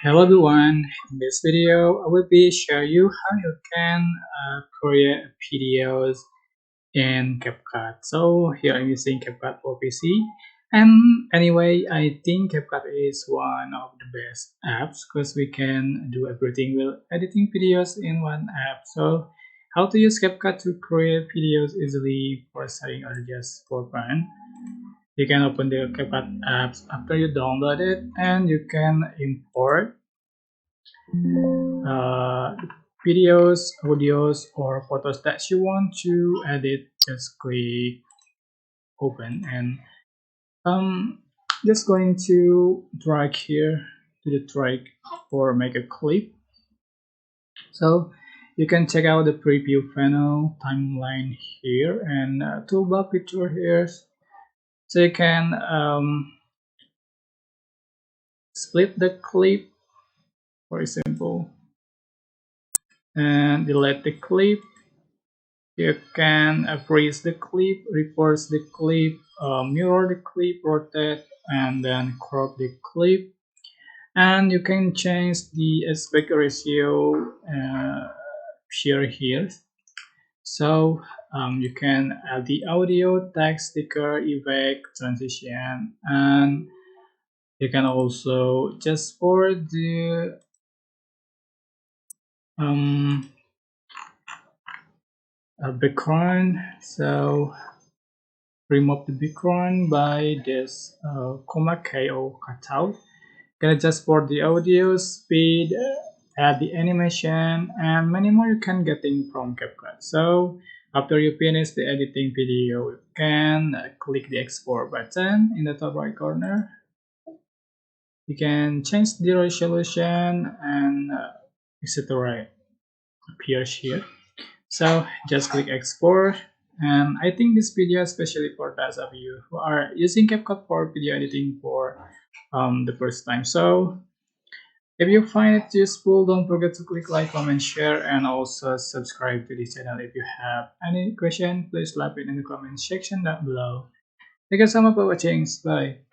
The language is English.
Hello everyone, in this video I will be show you how you can create videos in CapCut. So here I'm using CapCut for PC, and anyway I think CapCut is one of the best apps because we can do everything with editing videos in one app. So how to use CapCut to create videos easily for studying or just for fun. You can open the CapCut apps after you download it, and you can import uh, videos, audios, or photos that you want to edit. Just click open, and um, just going to drag here to the track or make a clip. So you can check out the preview panel, timeline here, and toolbar picture here. So you can split the clip, for example, and delete the clip. You can freeze the clip, reverse the clip, mirror the clip, rotate, and then crop the clip. And you can change the aspect ratio here. So you can add the audio, text, sticker, effect, transition, and you can also just for the um, background. So remove the background by this comma KO cutout. Can adjust for the audio, speed, add the animation, and many more you can getting from CapCut. So after you finish the editing video, you can click the export button in the top right corner. You can change the resolution and etc. appears here. So just click export, and I think this video especially for those of you who are using CapCut for video editing for the first time. So if you find it useful, don't forget to click like, comment, share, and also subscribe to this channel. If you have any question, please leave it in the comment section down below. Thank you so much for watching. Bye.